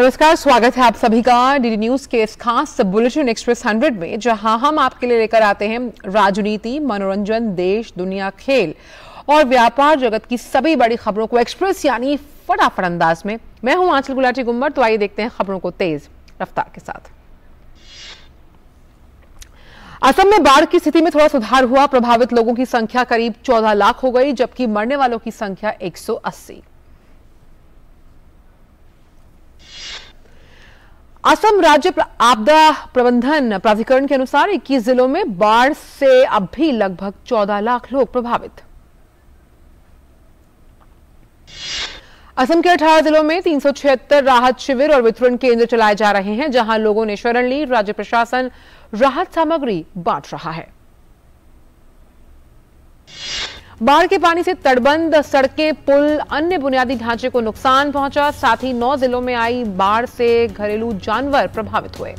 नमस्कार, स्वागत है आप सभी का डीडी न्यूज के इस खास बुलेटिन एक्सप्रेस 100 में, जहां हम आपके लिए लेकर आते हैं राजनीति, मनोरंजन, देश, दुनिया, खेल और व्यापार जगत की सभी बड़ी खबरों को एक्सप्रेस यानी फटाफट अंदाज में। मैं हूं आंचल गुलाटी गुम्बर, तो आइए देखते हैं खबरों को तेज रफ्तार के साथ। असम में बाढ़ की स्थिति में थोड़ा सुधार हुआ। प्रभावित लोगों की संख्या करीब 14 लाख हो गई, जबकि मरने वालों की संख्या 180। असम राज्य आपदा प्रबंधन प्राधिकरण के अनुसार 21 जिलों में बाढ़ से अब भी लगभग 14 लाख लोग प्रभावित। असम के 18 जिलों में 376 राहत शिविर और वितरण केंद्र चलाए जा रहे हैं, जहां लोगों ने शरण ली। राज्य प्रशासन राहत सामग्री बांट रहा है। बाढ़ के पानी से तटबंध, सड़कें, पुल, अन्य बुनियादी ढांचे को नुकसान पहुंचा। साथ ही 9 जिलों में आई बाढ़ से घरेलू जानवर प्रभावित हुए।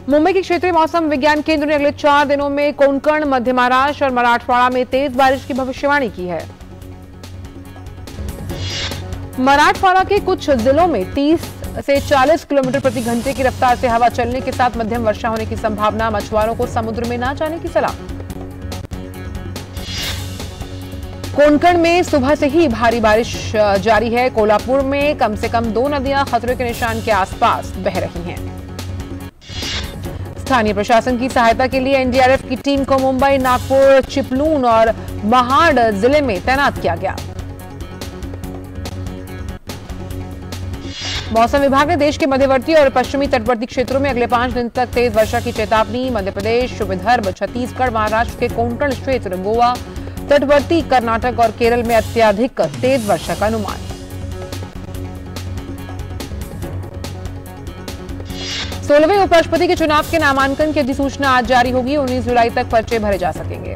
मुंबई के क्षेत्रीय मौसम विज्ञान केंद्र ने अगले 4 दिनों में कोंकण, मध्य महाराष्ट्र और मराठवाड़ा में तेज बारिश की भविष्यवाणी की है। मराठवाड़ा के कुछ जिलों में 30 से 40 किलोमीटर प्रति घंटे की रफ्तार से हवा चलने के साथ मध्यम वर्षा होने की संभावना। मछुआरों को समुद्र में न जाने की सलाह। कोंकण में सुबह से ही भारी बारिश जारी है। कोल्हापुर में कम से कम 2 नदियां खतरे के निशान के आसपास बह रही हैं। स्थानीय प्रशासन की सहायता के लिए एनडीआरएफ की टीम को मुंबई, नागपुर, चिपलून और महाड जिले में तैनात किया गया। मौसम विभाग ने देश के मध्यवर्ती और पश्चिमी तटवर्ती क्षेत्रों में अगले 5 दिन तक तेज वर्षा की चेतावनी। मध्य प्रदेश, विदर्भ, छत्तीसगढ़, महाराष्ट्र के कोंकण क्षेत्र, गोवा, तटवर्ती कर्नाटक और केरल में अत्यधिक तेज वर्षा का अनुमान। 16वें उपराष्ट्रपति के चुनाव के नामांकन की अधिसूचना आज जारी होगी। 19 जुलाई तक पर्चे भरे जा सकेंगे।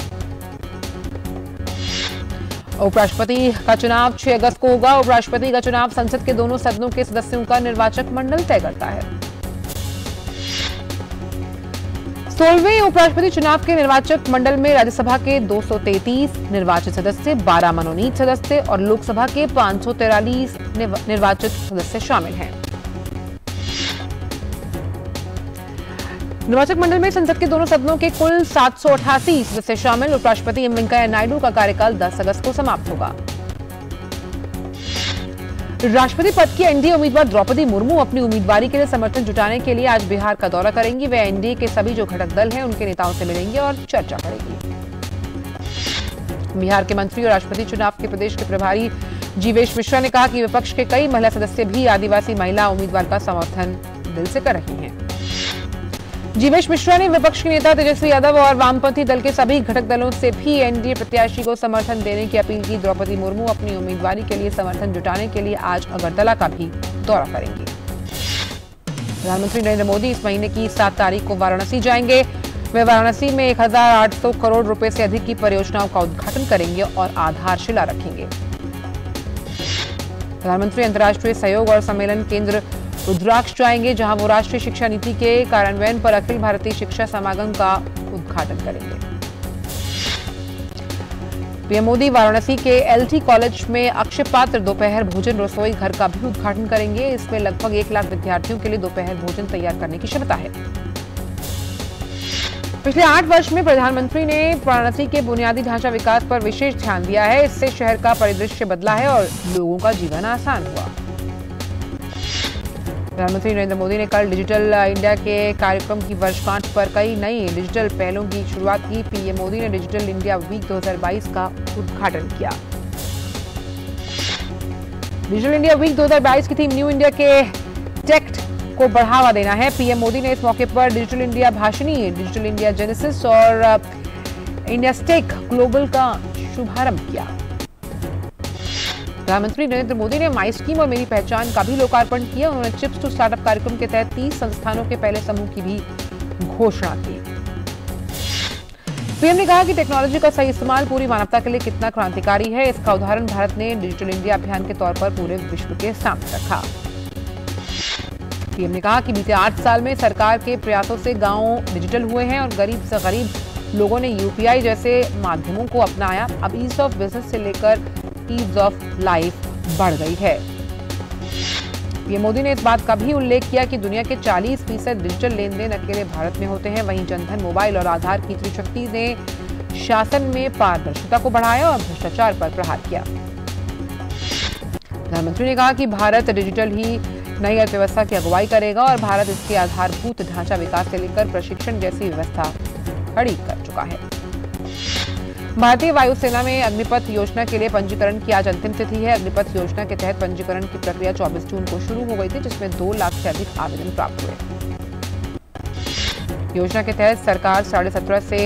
उपराष्ट्रपति का चुनाव 6 अगस्त को होगा। उपराष्ट्रपति का चुनाव संसद के दोनों सदनों के सदस्यों का निर्वाचक मंडल तय करता है। 16वें उपराष्ट्रपति चुनाव के निर्वाचक मंडल में राज्यसभा के 233 निर्वाचित सदस्य, 12 मनोनीत सदस्य और लोकसभा के 543 निर्वाचित सदस्य शामिल हैं। निर्वाचक मंडल में संसद के दोनों सदनों के कुल 788 सदस्य शामिल। उपराष्ट्रपति एम वेंकैया नायडू का कार्यकाल 10 अगस्त को समाप्त होगा। राष्ट्रपति पद की एनडीए उम्मीदवार द्रौपदी मुर्मू अपनी उम्मीदवारी के लिए समर्थन जुटाने के लिए आज बिहार का दौरा करेंगी। वे एनडीए के सभी जो घटक दल हैं उनके नेताओं से मिलेंगे और चर्चा करेंगी। बिहार के मंत्री और राष्ट्रपति चुनाव के प्रदेश के प्रभारी जीवेश मिश्रा ने कहा कि विपक्ष के कई महिला सदस्य भी आदिवासी महिला उम्मीदवार का समर्थन दिल से कर रही हैं। जीवेश मिश्रा ने विपक्ष के नेता तेजस्वी यादव और वामपंथी दल के सभी घटक दलों से भी एनडीए प्रत्याशी को समर्थन देने की अपील की। द्रौपदी मुर्मू अपनी उम्मीदवारी के लिए समर्थन जुटाने के लिए आज अगरतला का भी दौरा करेंगी। प्रधानमंत्री नरेंद्र मोदी इस महीने की 7 तारीख को वाराणसी जाएंगे। वे वाराणसी में 1800 करोड़ रुपए से अधिक की परियोजनाओं का उद्घाटन करेंगे और आधारशिला रखेंगे। प्रधानमंत्री अंतर्राष्ट्रीय सहयोग और सम्मेलन केंद्र रुद्राक्ष जाएंगे, जहां वो राष्ट्रीय शिक्षा नीति के कार्यान्वयन पर अखिल भारतीय शिक्षा समागम का उद्घाटन करेंगे। पीएम मोदी वाराणसी के एलटी कॉलेज में अक्षय पात्र दोपहर भोजन रसोई घर का भी उद्घाटन करेंगे। इसमें लगभग 1 लाख विद्यार्थियों के लिए दोपहर भोजन तैयार करने की क्षमता है। पिछले 8 वर्ष में प्रधानमंत्री ने वाराणसी के बुनियादी ढांचा विकास पर विशेष ध्यान दिया है। इससे शहर का परिदृश्य बदला है और लोगों का जीवन आसान हुआ। प्रधानमंत्री नरेंद्र मोदी ने कल डिजिटल इंडिया के कार्यक्रम की वर्षगांठ पर कई नई डिजिटल पहलों की शुरुआत की। पीएम मोदी ने डिजिटल इंडिया वीक 2022 का उद्घाटन किया। डिजिटल इंडिया वीक 2022 की थीम न्यू इंडिया के टेक को बढ़ावा देना है। पीएम मोदी ने इस मौके पर digital India Bhashini, digital India genesis और इंडिया स्टेक ग्लोबल का शुभारंभ किया। प्रधानमंत्री नरेंद्र मोदी ने माई स्कीम और मेरी पहचान का भी लोकार्पण किया। उन्होंने चिप्स टू स्टार्टअप कार्यक्रम के तहत 30 संस्थानों के पहले समूह की भी घोषणा की। पीएम ने कहा कि टेक्नोलॉजी का सही इस्तेमाल पूरी मानवता के लिए कितना क्रांतिकारी है। इसका उदाहरण भारत ने डिजिटल इंडिया अभियान के तौर पर पूरे विश्व के सामने रखा। पीएम ने कहा कि बीते 8 साल में सरकार के प्रयासों से गांव डिजिटल हुए हैं और गरीब से गरीब लोगों ने यूपीआई जैसे माध्यमों को अपनाया। अब ईज ऑफ बिजनेस से लेकर ईज ऑफ लाइफ बढ़ गई है। पीएम मोदी ने इस बात का भी उल्लेख किया कि दुनिया के 40% डिजिटल लेन देन अकेले भारत में होते हैं। वहीं जनधन मोबाइल और आधार की त्रिशक्ति ने शासन में पारदर्शिता को बढ़ाया और भ्रष्टाचार पर प्रहार किया। प्रधानमंत्री ने कहा कि भारत डिजिटल ही नई अर्थव्यवस्था की अगुवाई करेगा और भारत इसके आधारभूत ढांचा विकास से लेकर प्रशिक्षण जैसी व्यवस्था खड़ी कर चुका है। भारतीय वायुसेना में अग्निपथ योजना के लिए पंजीकरण की आज अंतिम तिथि है। अग्निपथ योजना के तहत पंजीकरण की प्रक्रिया 24 जून को शुरू हो गई थी, जिसमें 2 लाख से अधिक आवेदन प्राप्त हुए। योजना के तहत सरकार 17.5 से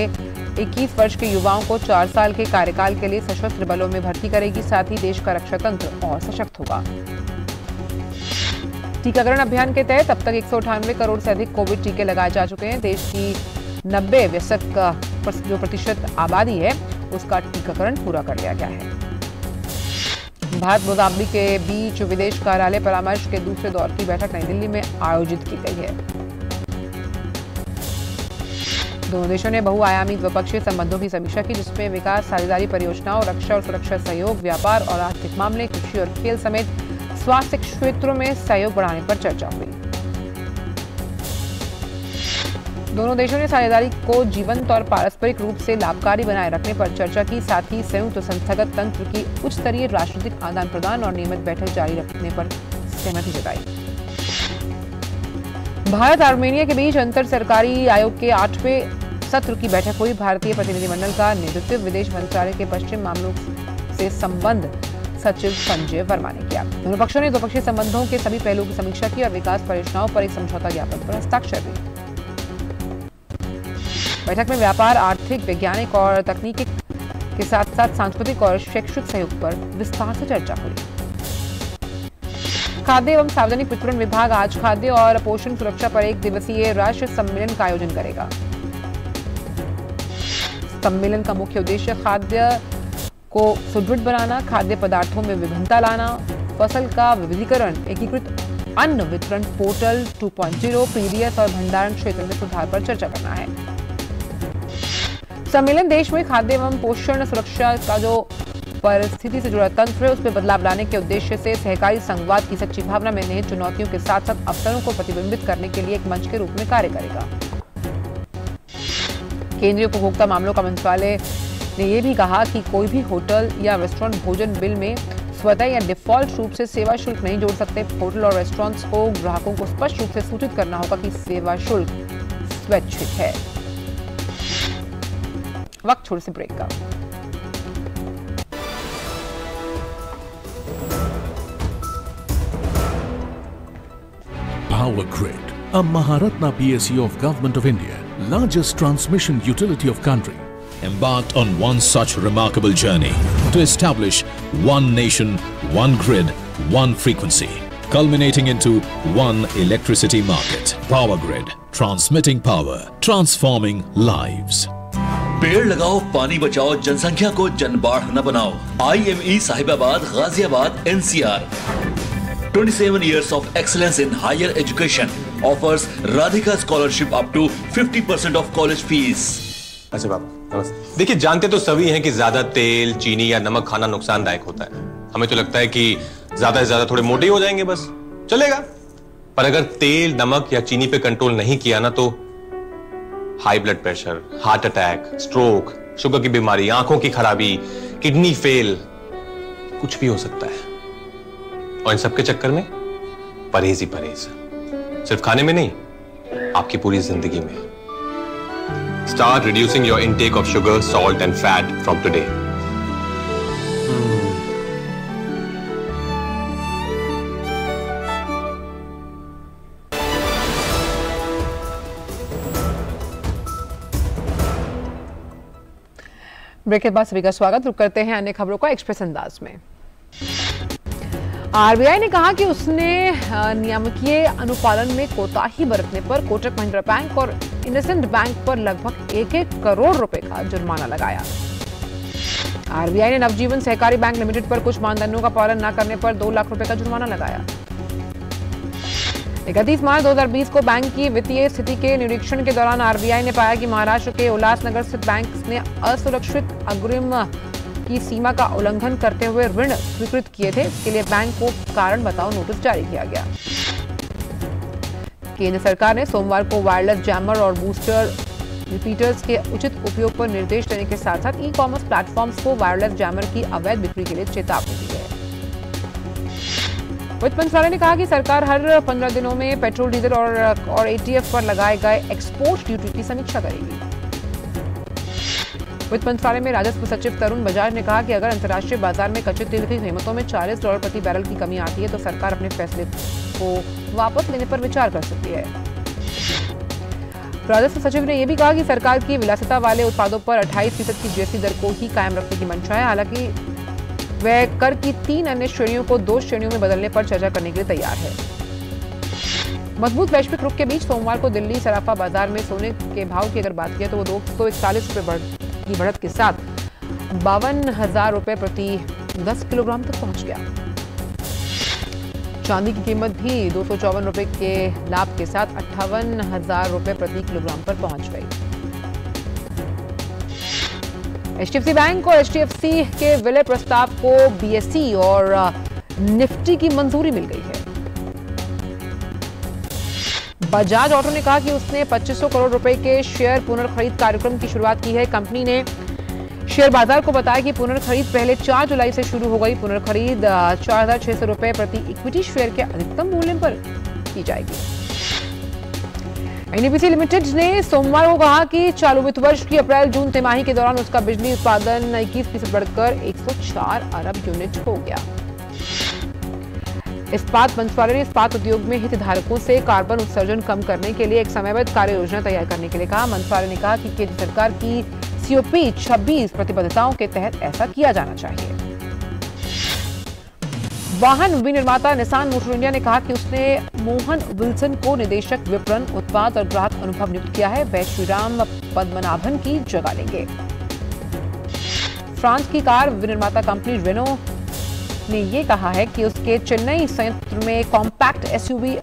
21 वर्ष के युवाओं को 4 साल के कार्यकाल के लिए सशस्त्र बलों में भर्ती करेगी। साथ ही देश का रक्षा तंत्र और सशक्त होगा। टीकाकरण अभियान के तहत अब तक 198 करोड़ से अधिक कोविड टीके लगाए जा चुके हैं। देश की 90 वयस्क जो प्रतिशत आबादी है उसका टीकाकरण पूरा कर लिया गया है। भारत मोजाम्बिक के बीच विदेश कार्यालय परामर्श के दूसरे दौर की बैठक नई दिल्ली में आयोजित की गई है। दोनों देशों ने बहुआयामी द्विपक्षीय संबंधों की समीक्षा की, जिसमें विकास, साझेदारी परियोजनाओं, रक्षा और सुरक्षा सहयोग, व्यापार और आर्थिक मामले, कृषि और खेल समेत स्वास्थ्य क्षेत्रों में सहयोग बढ़ाने पर चर्चा हुई। दोनों देशों ने साझेदारी को जीवंत और पारस्परिक रूप से लाभकारी बनाए रखने पर चर्चा की। साथ ही संयुक्त संस्थागत तंत्र की उच्च स्तरीय राजनीतिक आदान प्रदान और नियमित बैठक जारी रखने पर सहमति जताई। भारत आर्मेनिया के बीच अंतर सरकारी आयोग के 8वें सत्र की बैठक हुई। भारतीय प्रतिनिधिमंडल का नेतृत्व विदेश मंत्रालय के पश्चिम मामलों से संबंध सचिव संजय वर्मा ने किया। दोनों पक्षों ने द्विपक्षीय संबंधों के सभी पहलुओं की समीक्षा की और विकास परियोजनाओं पर एक समझौता ज्ञापन पर हस्ताक्षर किए। बैठक में व्यापार, आर्थिक, वैज्ञानिक और तकनीकी के साथ साथ सांस्कृतिक और शैक्षिक सहयोग पर विस्तार से चर्चा हुई। खाद्य एवं सार्वजनिक वितरण विभाग आज खाद्य और पोषण सुरक्षा पर 1 दिवसीय राष्ट्रीय सम्मेलन का आयोजन करेगा। सम्मेलन का मुख्य उद्देश्य खाद्य को सुदृढ़ बनाना, खाद्य पदार्थों में विभिन्नता लाना, फसल का विविधीकरण, एकीकृत अन्न वितरण पोर्टल 2.0, पीडीएस और भंडारण क्षेत्र में सुधार पर चर्चा करना है। सम्मेलन देश में खाद्य एवं पोषण सुरक्षा का जो परिस्थिति से जुड़ा तंत्र है उसमें बदलाव लाने के उद्देश्य से सहकारी संघवाद की सच्ची भावना में निहित चुनौतियों के साथ साथ अवसरों को प्रतिबिंबित करने के लिए एक मंच के रूप में कार्य करेगा। केंद्रीय उपभोक्ता मामलों का मंत्रालय ने यह भी कहा कि कोई भी होटल या रेस्टोरेंट भोजन बिल में स्वतः या डिफॉल्ट रूप से सेवा शुल्क नहीं जोड़ सकते। होटल और रेस्टोरेंट्स को ग्राहकों को स्पष्ट रूप से सूचित करना होगा कि सेवा शुल्क स्वैच्छिक है। वक्त छोटे से ब्रेक का। Power Grid, a Maharatna PSU of Government of India, largest transmission utility of country, embarked on one such remarkable journey to establish one nation, one grid, one frequency, culminating into one electricity market. Power Grid, transmitting power, transforming lives. पेड़ लगाओ, पानी बचाओ, जनसंख्या को जनबाढ़ न बनाओ। IME Sahibabad, Ghaziabad, NCR 27 years of excellence in higher education offers Radhika scholarship up to 50% of college fees. अच्छा बाबा नमस्ते। देखिए जानते तो सभी हैं कि ज्यादा तेल, चीनी या नमक खाना नुकसानदायक होता है। हमें तो लगता है कि ज्यादा से ज्यादा थोड़े मोटे ही हो जाएंगे, बस चलेगा। पर अगर तेल, नमक या चीनी पे कंट्रोल नहीं किया ना तो high blood pressure, heart attack, stroke, sugar की बीमारी, आंखों की खराबी, किडनी फेल, कुछ भी हो सकता है। और इन सबके चक्कर में परहेज ही परहेज, सिर्फ खाने में नहीं, आपकी पूरी जिंदगी में। Start reducing your intake of sugar, salt and fat from today. Break के बाद सभी का स्वागत। रुक करते हैं अन्य खबरों का एक्सप्रेस अंदाज में। आरबीआई ने कहा कि उसने नियामकीय अनुपालन में कोताही बरतने पर कोटक महिंद्रा बैंक और इंडसइंड बैंक पर लगभग 1-1 करोड़ रुपए का जुर्माना लगाया। आरबीआई ने नवजीवन सहकारी बैंक लिमिटेड पर कुछ मानदंडों का पालन न करने पर 2 लाख रुपए का जुर्माना लगाया। 31 मार्च 2020 को बैंक की वित्तीय स्थिति के निरीक्षण के दौरान आरबीआई ने पाया कि महाराष्ट्र के उल्लासनगर स्थित बैंक ने असुरक्षित अग्रिम की सीमा का उल्लंघन करते हुए ऋण स्वीकृत किए थे। इसके लिए बैंक को कारण बताओ नोटिस जारी किया गया। केंद्र सरकार ने सोमवार को वायरलेस जैमर और बूस्टर रिपीटर्स के उचित उपयोग पर निर्देश देने के साथ साथ ई कॉमर्स प्लेटफॉर्म्स को वायरलेस जैमर की अवैध बिक्री के लिए चेतावनी दी है। वित्त मंत्रालय ने कहा कि सरकार हर 15 दिनों में पेट्रोल, डीजल और एटीएफ पर लगाए गए एक्सपोर्ट ड्यूटी की समीक्षा करेगी। वित्त मंत्रालय में राजस्व सचिव तरुण बजाज ने कहा कि अगर अंतर्राष्ट्रीय बाजार में कच्चे तेल की कीमतों में $40 प्रति बैरल की कमी आती है तो सरकार अपने फैसले को वापस लेने पर विचार कर सकती है। राजस्व सचिव ने यह भी कहा कि सरकार की विलासिता वाले उत्पादों पर 28% की जीएसटी दर को ही कायम रखने की मंशा है। हालांकि वह कर की 3 अन्य श्रेणियों को 2 श्रेणियों में बदलने पर चर्चा करने के लिए तैयार है। मजबूत वैश्विक रुख के बीच सोमवार को दिल्ली सराफा बाजार में सोने के भाव की अगर बात की तो वो 241 रुपए की बढ़त के साथ 52,000 रुपए प्रति 10 किलोग्राम तक पहुंच गया। चांदी की कीमत भी 254 रुपए के लाभ के साथ 58,000 रुपए प्रति किलोग्राम पर पहुंच गई। एचडीएफसी बैंक और एचडीएफसी के विलय प्रस्ताव को बीएसई और निफ्टी की मंजूरी मिल गई है। बजाज ऑटो ने कहा कि उसने 2500 करोड़ रुपए के शेयर पुनर्खरीद कार्यक्रम की शुरुआत की है। कंपनी ने शेयर बाजार को बताया कि पुनर्खरीद पहले 4 जुलाई से शुरू हो गई। पुनर्खरीद 4,600 रुपए प्रति इक्विटी शेयर के अधिकतम मूल्य पर की जाएगी। एनटीपीसी लिमिटेड ने सोमवार को कहा कि चालू वित्त वर्ष की अप्रैल-जून तिमाही के दौरान उसका बिजली उत्पादन 21% बढ़कर 104 अरब यूनिट हो गया। इस्पात मंत्रालय ने इस्पात उद्योग में हितधारकों से कार्बन उत्सर्जन कम करने के लिए एक समयबद्ध कार्य योजना तैयार करने के लिए कहा। मंत्रालय ने कहा कि केंद्र सरकार की सीओपी 26 प्रतिबद्धताओं के तहत ऐसा किया जाना चाहिए। वाहन विनिर्माता निसान मोटर इंडिया ने कहा कि उसने मोहन विल्सन को निदेशक विपणन, उत्पाद और ग्राहक अनुभव नियुक्त किया है। वह श्रीराम पद्मनाभन की जगह लेंगे। फ्रांस की कार विनिर्माता कंपनी रेनो ने यह कहा है कि उसके चेन्नई संयंत्र में कॉम्पैक्ट एसयूवी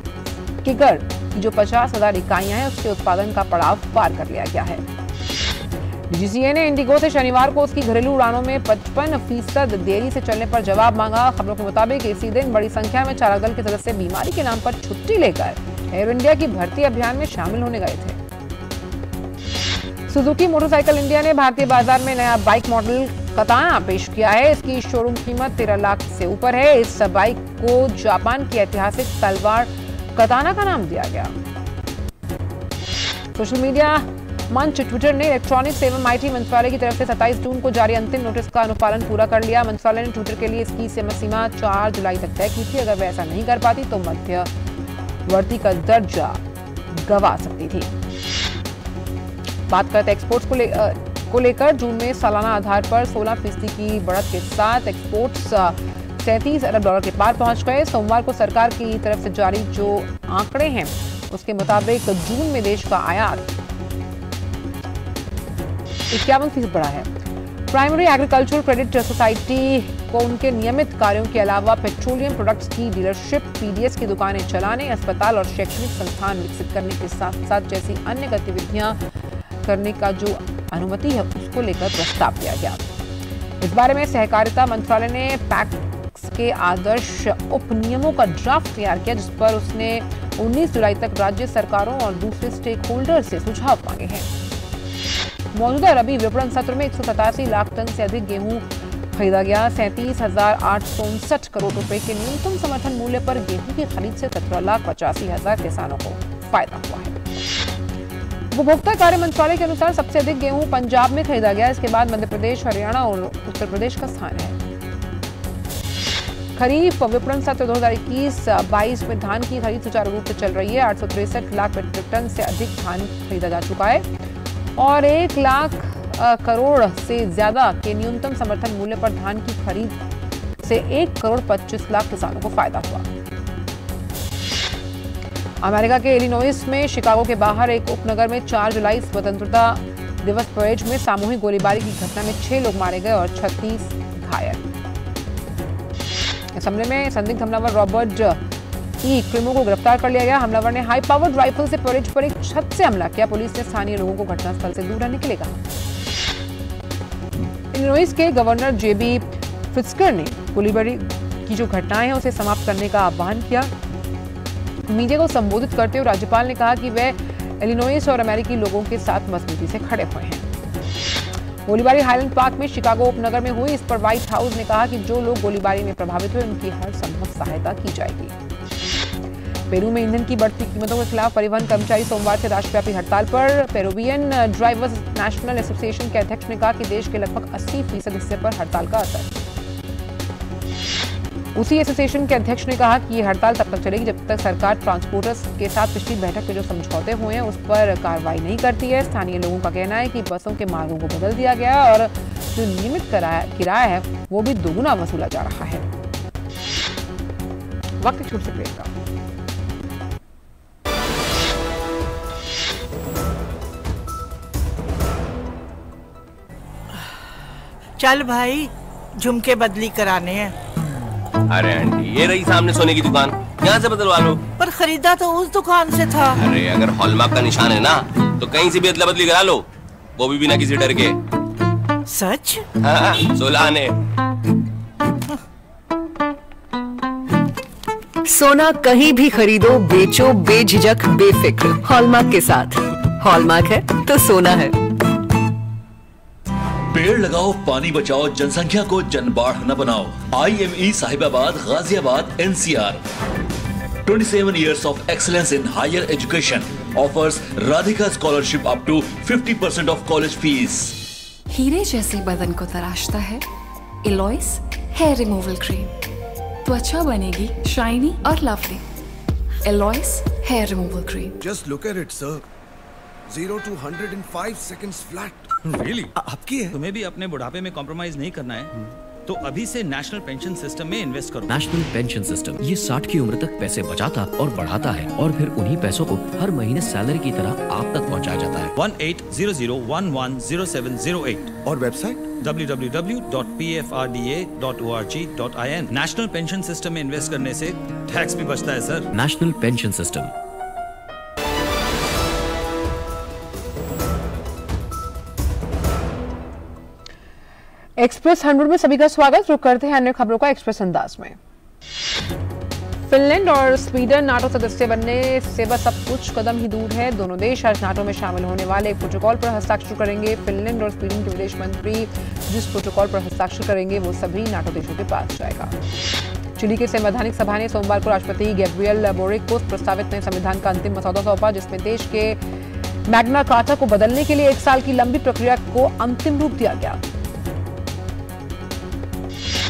किगर की जो 50,000 इकाइयां हैं उसके उत्पादन का पड़ाव पार कर लिया गया है। डीजीसीए ने इंडिगो से शनिवार को उसकी घरेलू उड़ानों में 55% देरी से चलने पर जवाब मांगा। खबरों के मुताबिक इसी दिन बड़ी संख्या में चालक दल के सदस्य बीमारी के नाम पर छुट्टी लेकर एयर इंडिया की भर्ती अभियान में शामिल होने गए थे। सुजुकी मोटरसाइकिल इंडिया ने भारतीय बाजार में नया बाइक मॉडल कताना पेश किया है। इसकी शोरूम कीमत 13 लाख से ऊपर है। इस बाइक को जापान की ऐतिहासिक तलवार कताना का नाम दिया गया। सोशल मीडिया मंच ट्विटर ने इलेक्ट्रॉनिक्स एवं आईटी मंत्रालय की तरफ से 27 जून को जारी अंतिम नोटिस का अनुपालन पूरा कर लिया। मंत्रालय ने ट्विटर के लिए इसकी सीमा 4 जुलाई तक तय की थी। अगर वह ऐसा नहीं कर पाती तो मध्यवर्ती का दर्जा गंवा सकती थी। बात करते एक्सपोर्ट्स को लेकर जून में सालाना आधार पर 16% की बढ़त के साथ एक्सपोर्ट्स 37 अरब डॉलर के पार पहुंच गए। सोमवार को सरकार की तरफ से जारी जो आंकड़े हैं उसके मुताबिक जून में देश का आयात 51% बढ़ा है। प्राइमरी एग्रीकल्चरल क्रेडिट सोसाइटी को उनके नियमित कार्यों के अलावा पेट्रोलियम प्रोडक्ट्स की डीलरशिप, पीडीएस की दुकानें चलाने, अस्पताल और शैक्षणिक संस्थान विकसित करने के साथ साथ जैसी अन्य गतिविधियां करने का जो अनुमति है उसको लेकर प्रस्ताव दिया गया। इस बारे में सहकारिता मंत्रालय ने पैक्स के आदर्श उपनियमों का ड्राफ्ट तैयार किया जिस पर उसने 19 जुलाई तक राज्य सरकारों और दूसरे स्टेक होल्डर से सुझाव मांगे हैं। मौजूदा रबी विपणन सत्र में 187 लाख टन से अधिक गेहूं खरीदा गया। 37,859 करोड़ रुपए के न्यूनतम समर्थन मूल्य पर गेहूं की खरीद से 17,85,000 किसानों को फायदा हुआ है। उपभोक्ता कार्य मंत्रालय के अनुसार सबसे अधिक गेहूं पंजाब में खरीदा गया। इसके बाद मध्य प्रदेश, हरियाणा और उत्तर प्रदेश का स्थान है। खरीफ विपणन सत्र 2021-22 में धान की खरीद सुचारू रूप से चल रही है। 863 लाख मीट्रिक टन से अधिक धान खरीदा जा चुका है और 1 लाख करोड़ से ज्यादा के न्यूनतम समर्थन मूल्य पर धान की खरीद से 1 करोड़ 25 लाख किसानों को फायदा हुआ। अमेरिका के इलिनॉइस में शिकागो के बाहर एक उपनगर में 4 जुलाई स्वतंत्रता दिवस परेड में सामूहिक गोलीबारी की घटना में 6 लोग मारे गए और 36 घायल। इस हमले में संदिग्ध हमलावर रॉबर्ट ई क्रिमो को गिरफ्तार कर लिया गया। हमलावर ने हाई पावर्ड राइफल से परेड पर एक छत से हमला किया। पुलिस ने स्थानीय लोगों को घटनास्थल से दूर रहने के लिए कहा। इलिनॉइस के गवर्नर जेबी प्रिट्जकर ने गोलीबारी की जो घटनाएं हैं उसे समाप्त करने का आह्वान किया। मीडिया को संबोधित करते हुए राज्यपाल ने कहा कि वह इलिनॉइस और अमेरिकी लोगों के साथ मजबूती से खड़े हुए हैं। गोलीबारी हाईलैंड पार्क में शिकागो उपनगर में हुई, इस पर व्हाइट हाउस ने कहा कि जो लोग गोलीबारी में प्रभावित हुए उनकी हर संभव सहायता की जाएगी। पेरू में ईंधन की बढ़ती कीमतों के खिलाफ परिवहन कर्मचारी सोमवार से राष्ट्रव्यापी हड़ताल पर। पेरुवियन ड्राइवर्स नेशनल एसोसिएशन के अध्यक्ष ने कहा कि देश के लगभग 80% हिस्से पर हड़ताल का असर। उसी एसोसिएशन के अध्यक्ष ने कहा कि ये हड़ताल तब तक चलेगी जब तक सरकार ट्रांसपोर्टर्स के साथ पिछली बैठक में जो समझौते हुए हैं उस पर कार्रवाई नहीं करती है। स्थानीय लोगों का कहना है कि बसों के मार्गों को बदल दिया गया और जो नियमित किराया है वो भी दोगुना वसूला जा रहा है। वक्त छोटे से ब्रेक का। चल भाई, झुमके बदली कराने हैं। अरे आंटी, ये रही सामने सोने की दुकान, यहाँ से बदलवा लो। पर खरीदा तो उस दुकान से था। अरे अगर हॉलमार्क का निशान है ना तो कहीं से भी अदला बदली करा लो, वो भी बिना किसी डर के। सच? हाँ, 16 आने। सोना कहीं भी खरीदो, बेचो बेझिझक बेफिक्र, हॉलमार्क के साथ। हॉलमार्क है तो सोना है। पेड़ लगाओ, पानी बचाओ, जनसंख्या को जनबाढ़ न बनाओ। IME Sahibabad, Ghaziabad, NCR। 27 years of excellence in higher education offers Radhika scholarship up to 50% of college fees. हीरे जैसे बदन को तराशता है एलॉइस हेयर रिमूवल क्रीम। त्वचा बनेगी शाइनी और लवली। एलॉइस hair removal cream. Just look at it, sir. 0 to 100 in 5 seconds flat. Really? आपकी है? तुम्हें भी अपने बुढ़ापे में कॉम्प्रोमाइज नहीं करना है तो अभी से नेशनल पेंशन सिस्टम में इन्वेस्ट करो। नेशनल पेंशन सिस्टम ये 60 की उम्र तक पैसे बचाता और बढ़ाता है और फिर उन्हीं पैसों को हर महीने सैलरी की तरह आप तक पहुंचाया जाता है। 1800110708 और website www.pfrda.org.in। National pension system में इन्वेस्ट करने से टैक्स भी बचता है sir. National pension system. Express 100 में सभी का स्वागत। रुक करते हैं अन्य खबरों का एक्सप्रेस अंदाज में। फिनलैंड और स्वीडन नाटो सदस्य बनने से बस अब कुछ कदम ही दूर है। दोनों देश आज नाटो में शामिल होने वाले एक प्रोटोकॉल पर हस्ताक्षर करेंगे। फिनलैंड और स्वीडन के विदेश मंत्री जिस प्रोटोकॉल पर हस्ताक्षर करेंगे वो सभी नाटो देशों के पास जाएगा। चिली की संवैधानिक सभा ने सोमवार को राष्ट्रपति गैब्रियल बोरिक को प्रस्तावित नए संविधान का अंतिम मसौदा सौंपा, जिसमें देश के मैग्ना कार्टा को बदलने के लिए 1 साल की लंबी प्रक्रिया को अंतिम रूप दिया गया।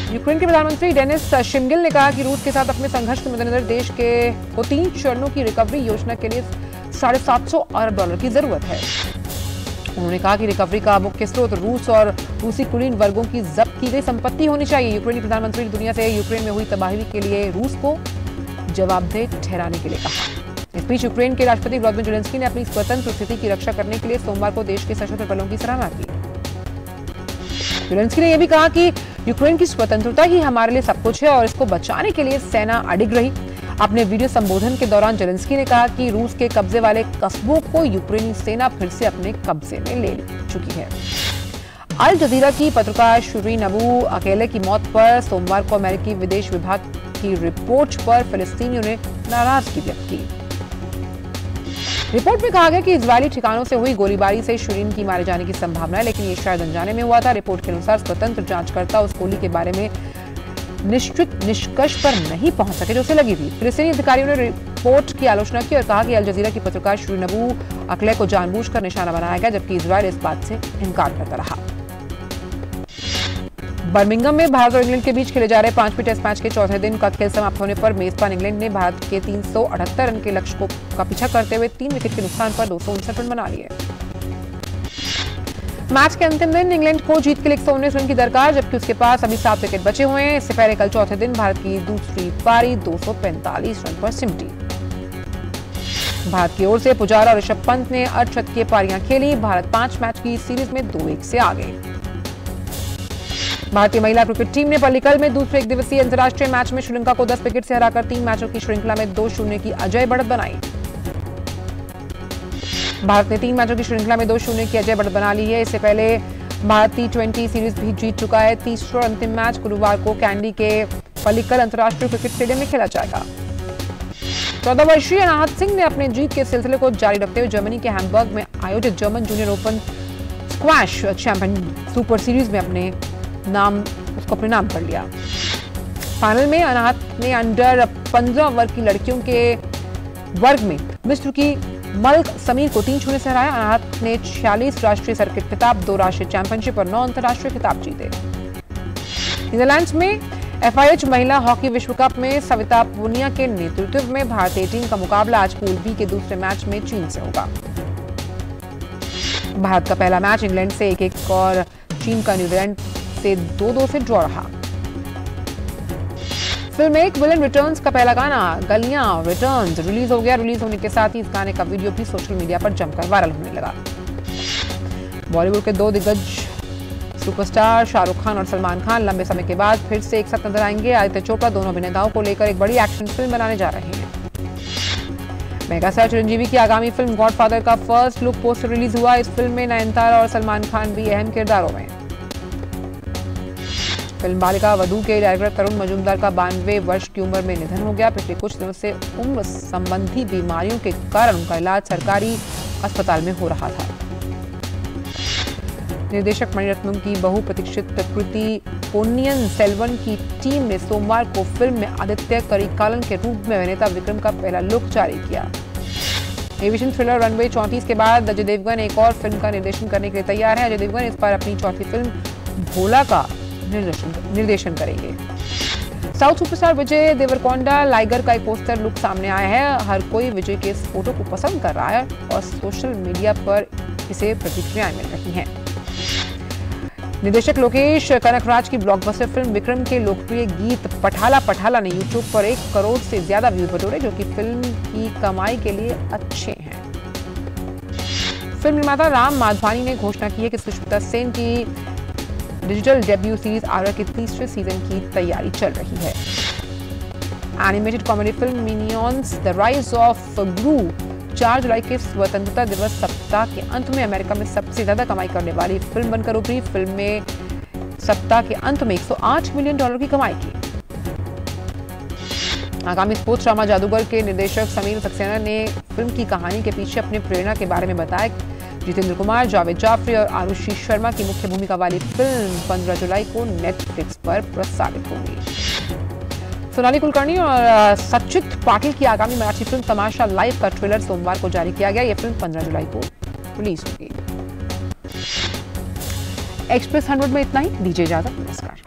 यूक्रेन के प्रधानमंत्री डेनिस शिमगिल ने कहा कि रूस के साथ अपने संघर्ष के मद्देनजर देश को 3 चरणों की रिकवरी योजना के लिए $750 अरब की जरूरत है। उन्होंने कहा कि रिकवरी का मुख्य स्रोत रूस और रूसी कुलीन वर्गों की जब्त की गई संपत्ति होनी चाहिए। यूक्रेनी प्रधानमंत्री ने दुनिया से यूक्रेन में हुई तबाही के लिए रूस को जवाबदेह ठहराने के लिए कहा। इस बीच यूक्रेन के राष्ट्रपति व्लादिमीर ज़ेलेंस्की ने अपनी स्वतंत्र स्थिति की रक्षा करने के लिए सोमवार को देश के सशस्त्र बलों की सराहना की। ज़ेलेंस्की ने यह भी कहा कि यूक्रेन की स्वतंत्रता ही हमारे लिए सब कुछ है और इसको बचाने के लिए सेना अडिग रही। अपने वीडियो संबोधन के दौरान ज़ेलेंस्की ने कहा कि रूस के कब्जे वाले कस्बों को यूक्रेनी सेना फिर से अपने कब्जे में ले चुकी है। अल जजीरा की पत्रकार शिरीन अबू अकेले की मौत पर सोमवार को अमेरिकी विदेश विभाग की रिपोर्ट पर फिलिस्तीनियों ने नाराजगी व्यक्त की। रिपोर्ट में कहा गया कि इजरायली ठिकानों से हुई गोलीबारी से शिरीन की मारे जाने की संभावना है, लेकिन ये शायद अनजाने में हुआ था। रिपोर्ट के अनुसार स्वतंत्र जांचकर्ता उस गोली के बारे में निश्चित निष्कर्ष पर नहीं पहुंच सके जो उसे लगी थी। फिलिस्तीनी अधिकारियों ने रिपोर्ट की आलोचना की और कहा कि अल जजीरा की पत्रकार शिरीन अबू अकले को जानबूझकर निशाना बनाया गया, जबकि इजरायल इस बात से इनकार करता रहा। बर्मिंघम में भारत और इंग्लैंड के बीच खेले जा रहे 5वें टेस्ट मैच के चौथे दिन का खेल समाप्त होने पर मेजबान इंग्लैंड ने भारत के 378 रन के लक्ष्य का पीछा करते हुए 3 विकेट के नुकसान पर 259 रन बना लिए। मैच के अंतिम दिन इंग्लैंड को जीत के लिए 119 रन की दरकार, जबकि उसके पास अभी 7 विकेट बचे हुए हैं। इससे पहले कल चौथे दिन भारत की दूसरी पारी 245 रन पर सिमटी। भारत की ओर से पुजारा और ऋषभ पंत ने अर्धशतकीय पारियां खेली। भारत 5 मैच की सीरीज में 2-1 से आगे। भारतीय महिला क्रिकेट टीम ने पल्लिकल में दूसरे एक दिवसीय अंतर्राष्ट्रीय मैच में श्रीलंका को 10 विकेट से हराकर 3 मैचों की श्रृंखला में 2-0 की अजय बढ़त बनाई। भारत ने 3 मैचों की श्रृंखला में 2-0 की अजय बढ़त बना ली है। इससे पहले भारत T20 सीरीज भी जीत चुका है। तीसरा और अंतिम मैच गुरुवार को कैंडी के पल्लिकल अंतर्राष्ट्रीय क्रिकेट स्टेडियम में खेला जाएगा। 14 वर्षीय अनाहत सिंह ने अपने जीत के सिलसिले को जारी रखते हुए जर्मनी के हैम्बर्ग में आयोजित German junior open squash champion super series में अपने नाम कर लिया। फाइनल में अनाहत ने अंडर 15 वर्ग की लड़कियों के वर्ग में मिस्र की मल्क समीर को 3-0 से हराया। अनाहत ने 46 राष्ट्रीय सर्किट खिताब, 2 राष्ट्रीय चैंपियनशिप और 9 अंतर्राष्ट्रीय खिताब जीते। नीदरलैंड्स में FIH महिला हॉकी विश्व कप में सविता पूनिया के नेतृत्व में भारतीय टीम का मुकाबला आज पूल बी के दूसरे मैच में चीन से होगा। भारत का पहला मैच इंग्लैंड से 1-1 और चीन का न्यूजीलैंड से 2-2 से ड्रॉ रहा। फिल्म एक विलन रिटर्न्स का पहला गाना गलियां रिटर्न्स रिलीज हो गया। रिलीज होने के साथ ही इस गाने का वीडियो भी सोशल मीडिया पर जमकर वायरल होने लगा। बॉलीवुड के 2 दिग्गज सुपरस्टार शाहरुख खान और सलमान खान लंबे समय के बाद फिर से एक साथ नजर आएंगे। आदित्य चोपड़ा दोनों अभिनेताओं को लेकर एक बड़ी एक्शन फिल्म बनाने जा रहे हैं। मेगास्टार चिरंजीवी की आगामी फिल्म गॉडफादर का फर्स्ट लुक पोस्टर रिलीज हुआ। इस फिल्म में नयनतारा और सलमान खान भी अहम किरदारों में। फिल्म बालिका वधू के डायरेक्टर तरुण मजूमदार का 92 वर्ष की उम्र में निधन हो गया। पिछले कुछ दिनों से उम्र संबंधी बीमारियों के कारण उनका इलाज सरकारी अस्पताल में हो रहा था। निर्देशक मणिरत्नम की बहुप्रतीक्षित कृति पोन्नियन सेल्वन की टीम ने सोमवार को फिल्म में आदित्य करिकालन के रूप में अभिनेता विक्रम का पहला लुक जारी किया। एविएशन थ्रिलर रनवे 34 के बाद अजय देवगन एक और फिल्म का निर्देशन करने के लिए तैयार है। अजय देवगन इस बार अपनी चौथी फिल्म भोला का निर्देशन करेंगे। South superstar Vijay Deverakonda liger का एक पोस्टर लुक सामने आया है। हर कोई विजय के इस फोटो को पसंद कर रहा है और सोशल मीडिया पर इसे प्रतिक्रियाएं मिल रही हैं। निर्देशक लोकेश कनकराज की ब्लॉकबस्टर फिल्म विक्रम के लोकप्रिय गीत पठाला पठाला ने यूट्यूब पर 1 करोड़ से ज्यादा व्यूज बटोरे, जो कि फिल्म की कमाई के लिए अच्छे हैं। फिल्म निर्माता राम माधवानी ने घोषणा की है कि सुष्मिता सेन की डिजिटल डेब्यू सीरीज आरआर के 3रे सीजन की तैयारी चल रही है। Animated comedy film Minions the Rise of Gru 4 जुलाई के स्वतंत्रता दिवस सप्ताह के अंत में अमेरिका में सबसे ज्यादा कमाई करने वाली फिल्म बनकर उभरी। फिल्म में सप्ताह के अंत में $108 मिलियन की कमाई की। आगामी स्पोर्ट्स ड्रामा जादूगर के निर्देशक समीर सक्सेना ने फिल्म की कहानी के पीछे अपनी प्रेरणा के बारे में बताया। जितेंद्र कुमार, जावेद जाफरी और आरुषि शर्मा की मुख्य भूमिका वाली फिल्म 15 जुलाई को नेटफ्लिक्स पर प्रसारित होगी। सोनाली कुलकर्णी और सचित पाटिल की आगामी मराठी फिल्म तमाशा लाइव का ट्रेलर सोमवार को जारी किया गया। यह फिल्म 15 जुलाई को रिलीज होगी। एक्सप्रेस 100 में इतना ही। दीजिए इजाजत, नमस्कार।